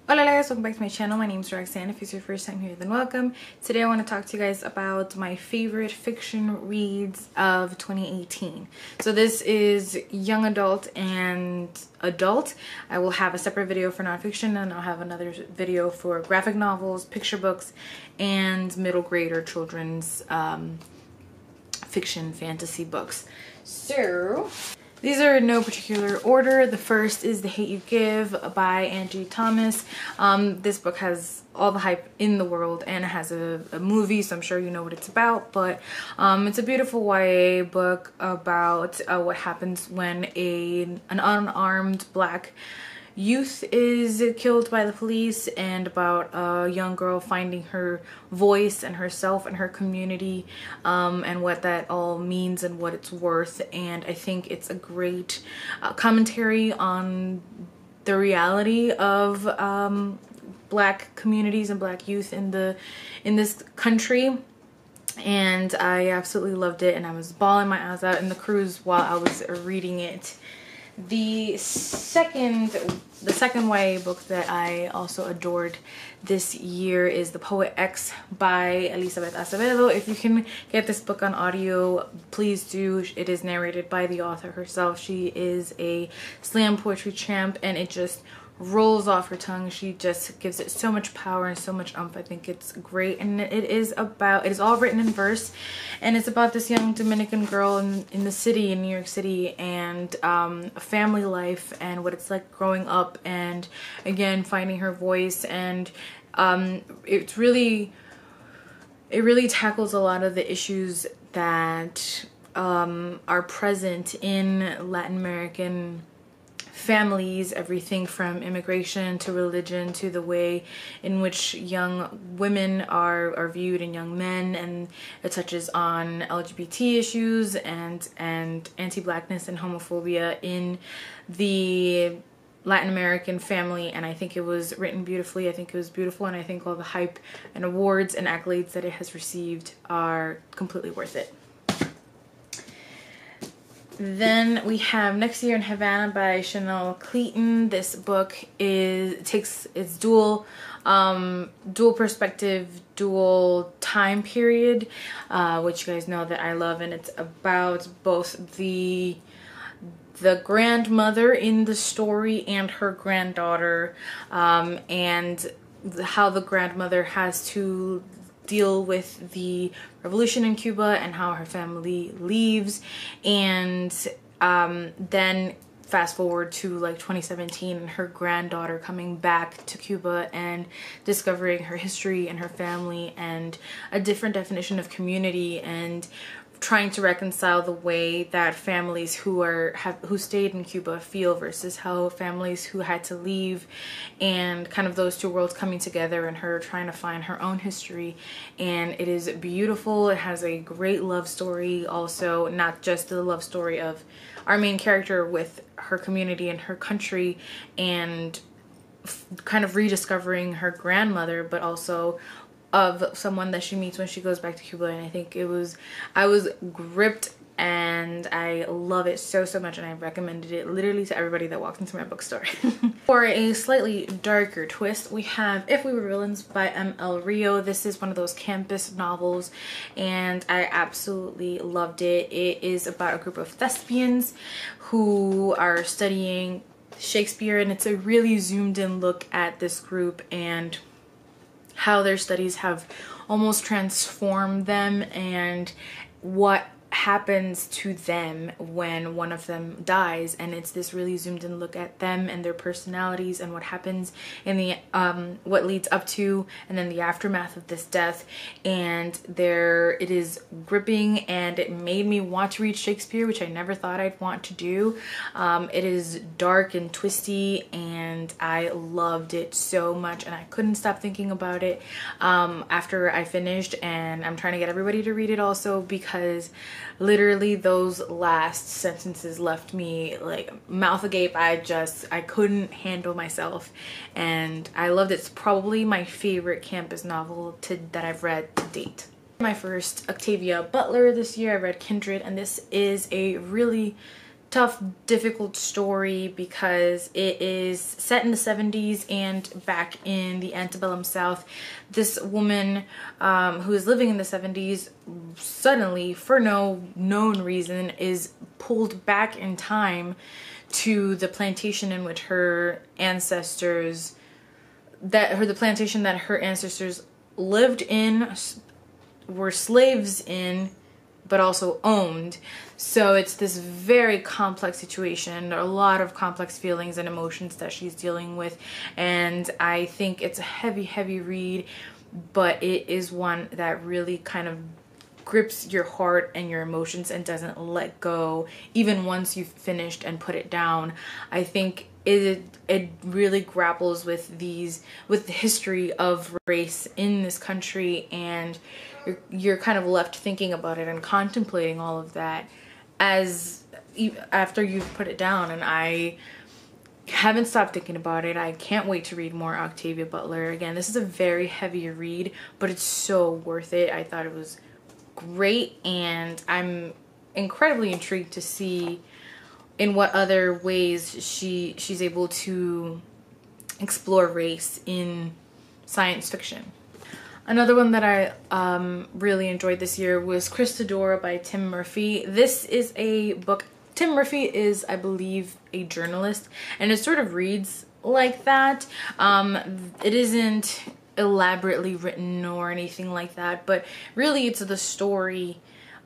Hola guys, welcome back to my channel. My name is Roxanne. If it's your first time here, then welcome. Today I want to talk to you guys about my favorite fiction reads of 2018. So this is young adult and adult. I will have a separate video for nonfiction, and I'll have another video for graphic novels, picture books, and middle grade or children's fiction fantasy books. So these are in no particular order. The first is The Hate You Give by Angie. This book has all the hype in the world, and it has a movie, so I'm sure you know what it's about. But it's a beautiful YA book about what happens when an unarmed black youth is killed by the police, and about a young girl finding her voice and herself and her community, and what that all means and what it's worth. And I think it's a great commentary on the reality of black communities and black youth in this country. And I absolutely loved it, and I was bawling my eyes out in the cruise while I was reading it. The second YA book that I also adored this year is The Poet X by Elizabeth Acevedo. If you can get this book on audio, please do. It is narrated by the author herself. She is a slam poetry champ, and it just rolls off her tongue. She just gives it so much power and so much oomph. I think it's great, and it is all written in verse, and it's about this young Dominican girl in the city, in New York City, and a family life, and what it's like growing up, and again finding her voice. And it really tackles a lot of the issues that are present in Latin American families, everything from immigration to religion to the way in which young women are viewed and young men, and it touches on LGBT issues and anti-blackness and homophobia in the Latin American family. And I think it was written beautifully. I think it was beautiful, and I think all the hype and awards and accolades that it has received are completely worth it. Then we have Next Year in Havana by Chanel Clayton. This book takes dual perspective, dual time period, which you guys know that I love, and it's about both the grandmother in the story and her granddaughter, and how the grandmother has to deal with the revolution in Cuba and how her family leaves. And then fast forward to like 2017 and her granddaughter coming back to Cuba and discovering her history and her family and a different definition of community, and trying to reconcile the way that families who stayed in Cuba feel versus how families who had to leave, and kind of those two worlds coming together, and her trying to find her own history. And it is beautiful. It has a great love story also, not just the love story of our main character with her community and her country, and kind of rediscovering her grandmother, but also of someone that she meets when she goes back to Cuba. And I think I was gripped, and I love it so much, and I recommended it literally to everybody that walks into my bookstore. For a slightly darker twist, we have If We Were Villains by M.L. Rio. This is one of those campus novels, and I absolutely loved it. It is about a group of thespians who are studying Shakespeare, and it's a really zoomed in look at this group and how their studies have almost transformed them, and what happens to them when one of them dies. And it's this really zoomed in look at them and their personalities and what happens in the what leads up to and then the aftermath of this death. And it is gripping, and it made me want to read Shakespeare, which I never thought I'd want to do. It is dark and twisty, and I loved it so much, and I couldn't stop thinking about it after I finished. And I'm trying to get everybody to read it also, because literally those last sentences left me like mouth agape. I couldn't handle myself, and I loved it. It's probably my favorite campus novel that I've read to date. My first Octavia Butler this year, I read Kindred, and this is a really tough, difficult story because it is set in the 70s and back in the antebellum South. This woman who is living in the 70s suddenly, for no known reason, is pulled back in time to the plantation in which her ancestors, the plantation that her ancestors lived in, were slaves in, but also owned. So it's this very complex situation, a lot of complex feelings and emotions that she's dealing with, and I think it's a heavy read, but it is one that really kind of grips your heart and your emotions and doesn't let go even once you've finished and put it down. I think it really grapples with the history of race in this country, and you're kind of left thinking about it and contemplating all of that after you've put it down. And I haven't stopped thinking about it. I can't wait to read more Octavia Butler. Again, this is a very heavy read, but it's so worth it. I thought it was great, and I'm incredibly intrigued to see in what other ways she's able to explore race in science fiction. Another one that I really enjoyed this year was Christadora by Tim Murphy. This is a book. Tim Murphy is, I believe, a journalist, and it sort of reads like that. It isn't elaborately written or anything like that, but really it's the story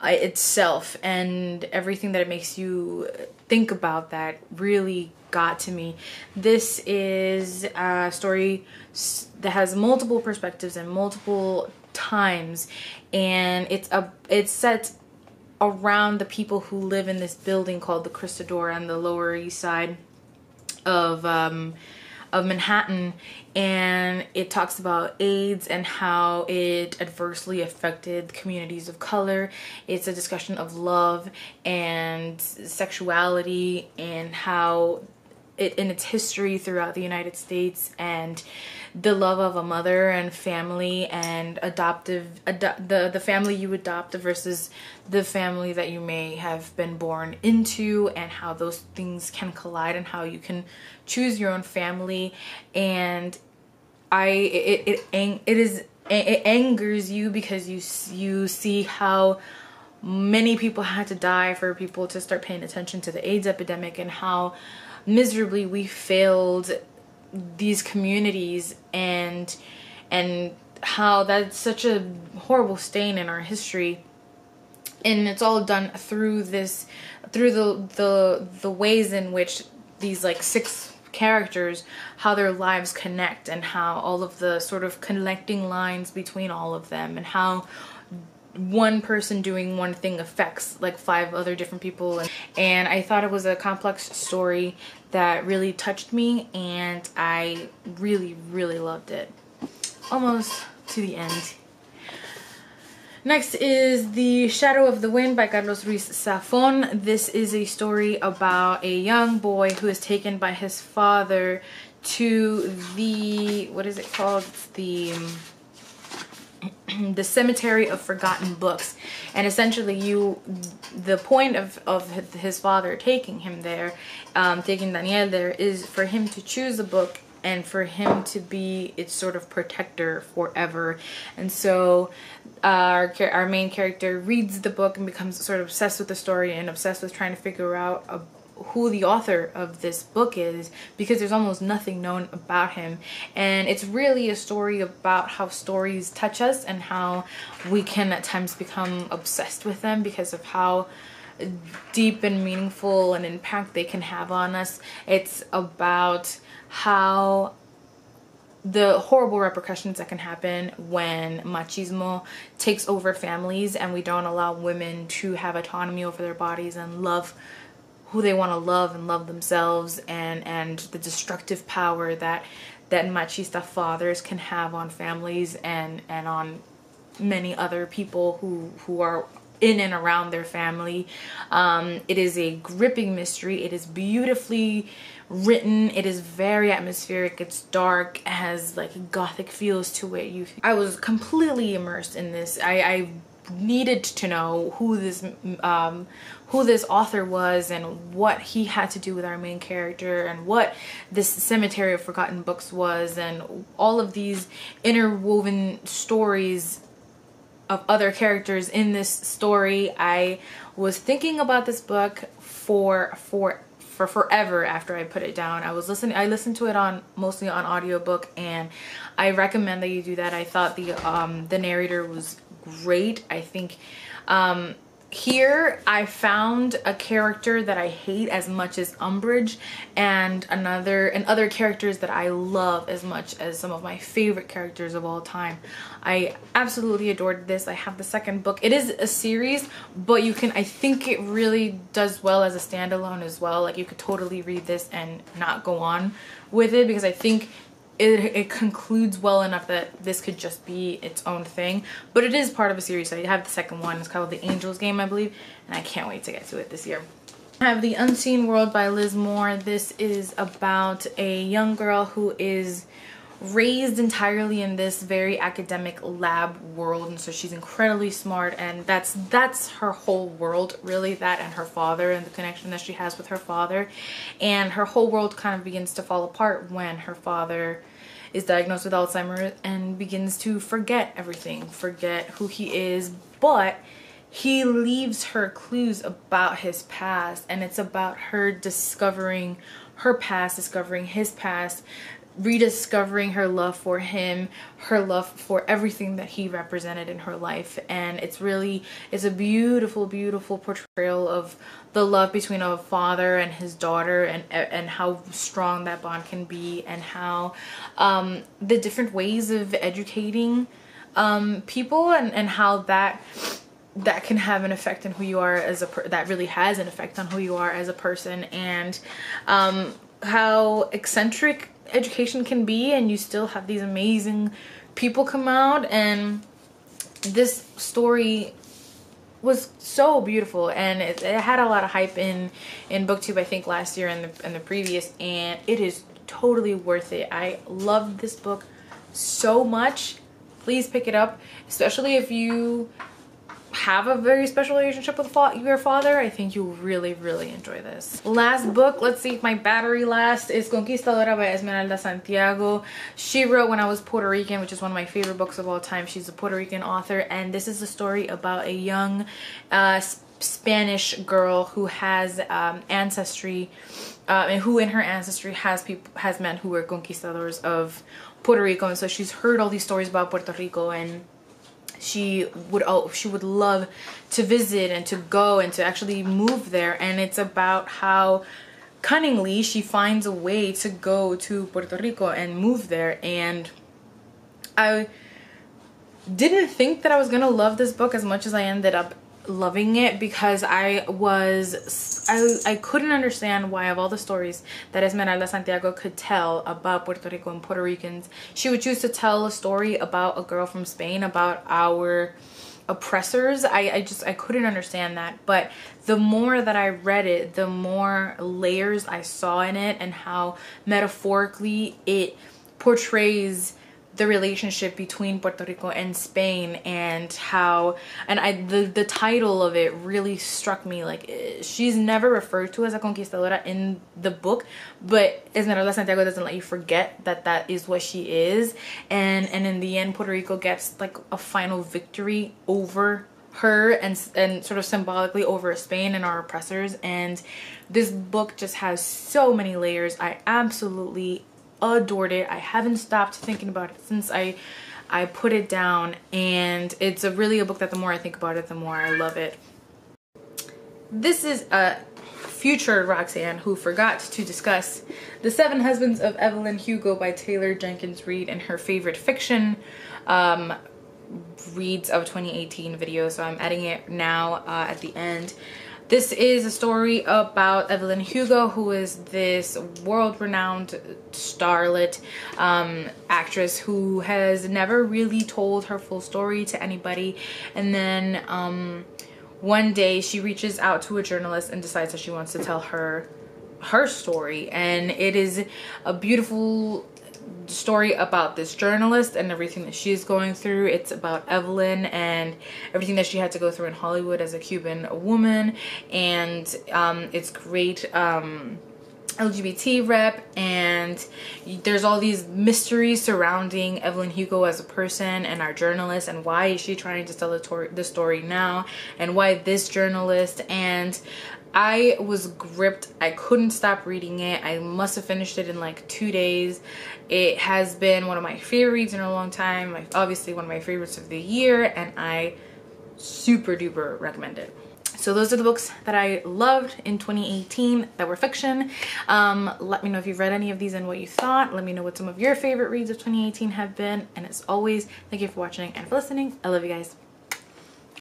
itself and everything that it makes you think about that really got to me. This is a story that has multiple perspectives and multiple times, and it's set around the people who live in this building called the Christadora on the Lower East Side of Manhattan, and it talks about AIDS and how it adversely affected communities of color. It's a discussion of love and sexuality and how in its history throughout the United States, and the love of a mother and family and the family you adopt versus the family that you may have been born into, and how those things can collide and how you can choose your own family. And it angers you because you see how many people had to die for people to start paying attention to the AIDS epidemic, and how miserably we failed these communities, and how that's such a horrible stain in our history. And it's all done through the ways in which these like 6 characters, how their lives connect, and how all of the sort of connecting lines between all of them, and how one person doing one thing affects like 5 other different people. And I thought it was a complex story that really touched me, and I really loved it. Almost to the end. Next is The Shadow of the Wind by Carlos Ruiz Zafon. This is a story about a young boy who is taken by his father to the, what is it called? It's the Cemetery of Forgotten Books. And essentially the point of his father taking him there, taking Daniel there, is for him to choose a book and for him to be its sort of protector forever. And so our main character reads the book and becomes sort of obsessed with the story and obsessed with trying to figure out who the author of this book is, because there's almost nothing known about him. And it's really a story about how stories touch us and how we can at times become obsessed with them because of how deep and meaningful an impact they can have on us. It's about how the horrible repercussions that can happen when machismo takes over families and we don't allow women to have autonomy over their bodies and love who they want to love and love themselves, and the destructive power that machista fathers can have on families and on many other people who are in and around their family. It is a gripping mystery. It is beautifully written. It is very atmospheric. It's dark. It has like gothic feels to it. I was completely immersed in this. I needed to know who this author was and what he had to do with our main character and what this Cemetery of Forgotten Books was, and all of these interwoven stories of other characters in this story. I was thinking about this book for forever after I put it down. I listened to it mostly on audiobook, and I recommend that you do that. I thought the narrator was great. I think here I found a character that I hate as much as Umbridge, and other characters that I love as much as some of my favorite characters of all time. I absolutely adored this. I have the second book. It is a series, but I think it really does well as a standalone as well. Like, you could totally read this and not go on with it, because I think it concludes well enough that this could just be its own thing. But it is part of a series. So I have the second one. It's called The Angel's Game, I believe, and I can't wait to get to it this year. I have The Unseen World by Liz Moore. This is about a young girl who is raised entirely in this very academic lab world, and so she's incredibly smart, and that's her whole world, really, that and her father and the connection that she has with her father. And her whole world kind of begins to fall apart when her father is diagnosed with Alzheimer's and begins to forget everything, forget who he is, but he leaves her clues about his past, and it's about her discovering her past, discovering his past, rediscovering her love for him, her love for everything that he represented in her life. And it's a beautiful, beautiful portrayal of the love between a father and his daughter, and how strong that bond can be, and how the different ways of educating people, and how that can have an effect on who you are as that really has an effect on who you are as a person, and how eccentric education can be, and you still have these amazing people come out. And this story was so beautiful, and it had a lot of hype in booktube, I think last year and the previous, and it is totally worth it. I loved this book so much. Please pick it up, especially if you have a very special relationship with your father. I think you'll really, really enjoy this. Last book, let's see if my battery lasts, is Conquistadora by Esmeralda Santiago. She wrote When I Was Puerto Rican, which is one of my favorite books of all time. She's a Puerto Rican author, and this is a story about a young Spanish girl who has ancestry, and who in her ancestry has men who were conquistadors of Puerto Rico. And so she's heard all these stories about Puerto Rico, and she would love to visit and to go and to actually move there. And it's about how cunningly she finds a way to go to Puerto Rico and move there. And I didn't think that I was gonna love this book as much as I ended up loving it, because I couldn't understand why, of all the stories that Esmeralda Santiago could tell about Puerto Rico and Puerto Ricans, she would choose to tell a story about a girl from Spain, about our oppressors. I couldn't understand that. But the more that I read it, the more layers I saw in it, and how metaphorically it portrays the relationship between Puerto Rico and Spain, and how, and the title of it really struck me. Like, she's never referred to as a conquistadora in the book, but Esmeralda Santiago doesn't let you forget that is what she is. And in the end, Puerto Rico gets like a final victory over her, and sort of symbolically over Spain and our oppressors. And this book just has so many layers. I absolutely adored it. I haven't stopped thinking about it since I put it down, and it's really a book that the more I think about it, the more I love it. This is a future Roxanne who forgot to discuss The Seven Husbands of Evelyn Hugo by Taylor Jenkins Reid in her favorite fiction reads of 2018 video, so I'm adding it now at the end. This is a story about Evelyn Hugo, who is this world-renowned starlet actress who has never really told her full story to anybody. And then one day she reaches out to a journalist and decides that she wants to tell her story. And it is a beautiful story about this journalist and everything that she's going through. It's about Evelyn and everything that she had to go through in Hollywood as a Cuban woman, and it's great LGBT rep, and there's all these mysteries surrounding Evelyn Hugo as a person and our journalist, and why is she trying to tell the story now, and why this journalist. And I was gripped. I couldn't stop reading it. I must have finished it in like 2 days. It has been one of my favorite reads in a long time, like obviously one of my favorites of the year, and I super duper recommend it. So those are the books that I loved in 2018 that were fiction. Let me know if you've read any of these and what you thought. Let me know what some of your favorite reads of 2018 have been. And as always, thank you for watching and for listening. I love you guys.